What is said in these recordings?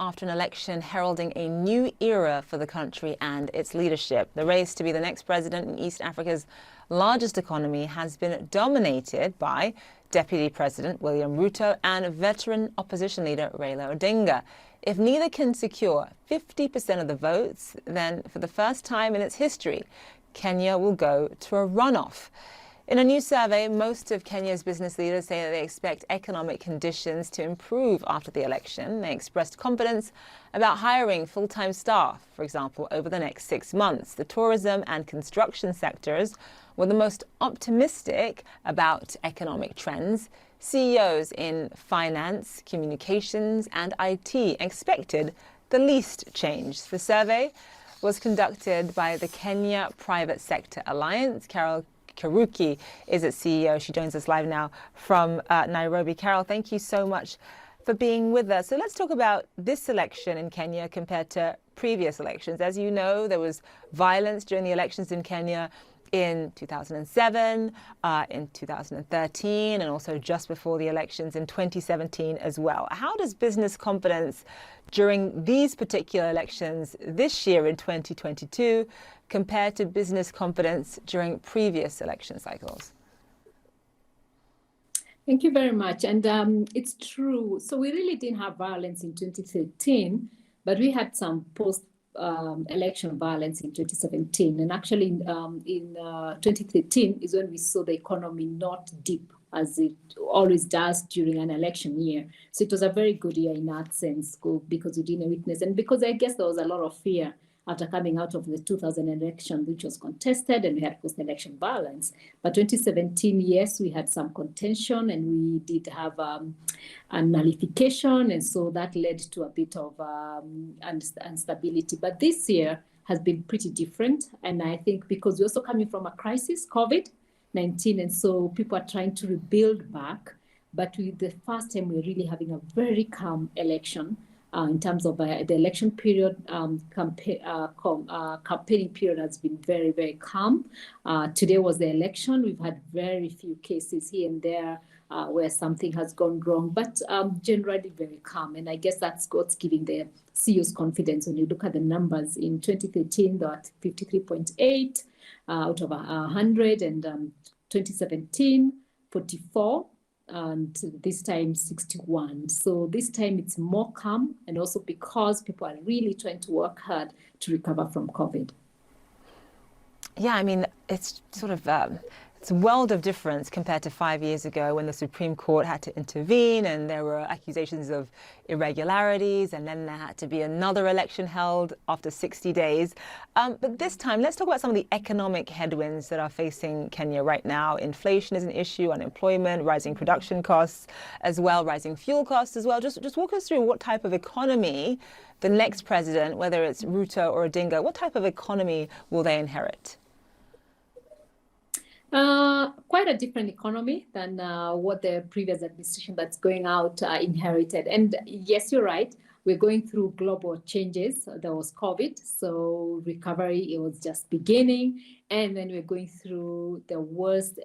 after an election heralding a new era for the country and its leadership. The race to be the next president in East Africa's largest economy has been dominated by Deputy President William Ruto and veteran opposition leader Raila Odinga. If neither can secure 50% of the votes, then for the first time in its history, Kenya will go to a runoff. In a new survey, most of Kenya's business leaders say that they expect economic conditions to improve after the election. They expressed confidence about hiring full-time staff, for example, over the next 6 months. The tourism and construction sectors were the most optimistic about economic trends. CEOs in finance, communications, and IT expected the least change. The survey was conducted by the Kenya Private Sector Alliance. Carole Kariuki is its CEO. She joins us live now from Nairobi. Carole, thank you so much for being with us. So let's talk about this election in Kenya compared to previous elections. As you know, there was violence during the elections in Kenya in 2007, in 2013, and also just before the elections in 2017 as well. How does business confidence during these particular elections this year in 2022 compare to business confidence during previous election cycles? Thank you very much. And it's true. So we really didn't have violence in 2013, but we had some post-election violence in 2017. And actually in 2013 is when we saw the economy not dip as it always does during an election year. So it was a very good year in that sense because we didn't witness. And because I guess there was a lot of fear after coming out of the 2000 election, which was contested, and we had post-election violence. But 2017, yes, we had some contention, and we did have a nullification, and so that led to a bit of instability. But this year has been pretty different, and I think because we're also coming from a crisis, COVID-19, and so people are trying to rebuild back. But with the first time, we're really having a very calm election. In terms of the election period, campaigning period has been very, very calm. Today was the election. We've had very few cases here and there where something has gone wrong, but generally very calm. And I guess that's what's giving the CEOs confidence. When you look at the numbers in 2013, they were at 53.8 out of 100, and 2017, 44. And this time 61. So this time it's more calm, and also because people are really trying to work hard to recover from COVID. Yeah, I mean, it's sort of it's a world of difference compared to 5 years ago when the Supreme Court had to intervene and there were accusations of irregularities, and then there had to be another election held after 60 days. But this time, let's talk about some of the economic headwinds that are facing Kenya right now. Inflation is an issue, unemployment, rising production costs as well, rising fuel costs as well. Just walk us through what type of economy the next president, whether it's Ruto or Odinga, what type of economy will they inherit? Quite a different economy than what the previous administration that's going out inherited. And yes, you're right. We're going through global changes. There was COVID, so recovery, it was just beginning. And then we're going through the worst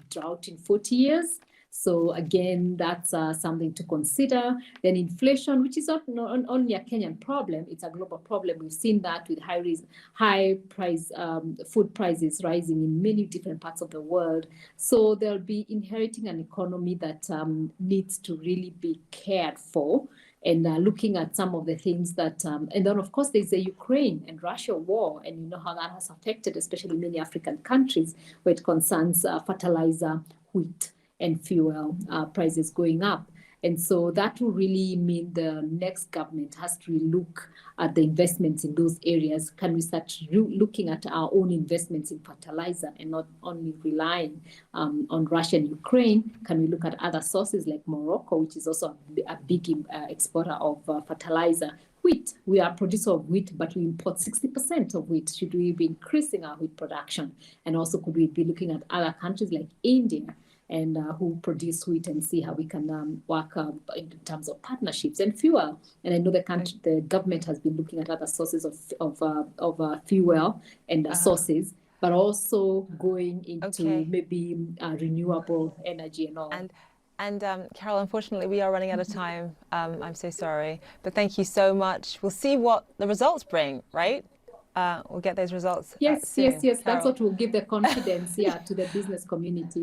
drought in 40 years. So again, that's something to consider. Then inflation, which is not only a Kenyan problem, it's a global problem. We've seen that with high price food prices rising in many different parts of the world. So they'll be inheriting an economy that needs to really be cared for. And looking at some of the things that, and then of course there's the Ukraine and Russia war, and you know how that has affected especially many African countries where it concerns fertilizer, wheat, and fuel prices going up. And so that will really mean the next government has to look at the investments in those areas. Can we start looking at our own investments in fertilizer and not only relying on Russia and Ukraine? Can we look at other sources like Morocco, which is also a big exporter of fertilizer? Wheat, we are a producer of wheat, but we import 60% of wheat. Should we be increasing our wheat production? And also could we be looking at other countries like India and who produce wheat and see how we can work in terms of partnerships and fuel. And I know the government has been looking at other sources of fuel and sources, but also going into maybe renewable energy and all. And Carole, unfortunately, we are running out of time. I'm so sorry. But thank you so much. We'll see what the results bring, right? We'll get those results Yes, soon. yes, yes. That's Carole. what will give the confidence, yeah, to the business community.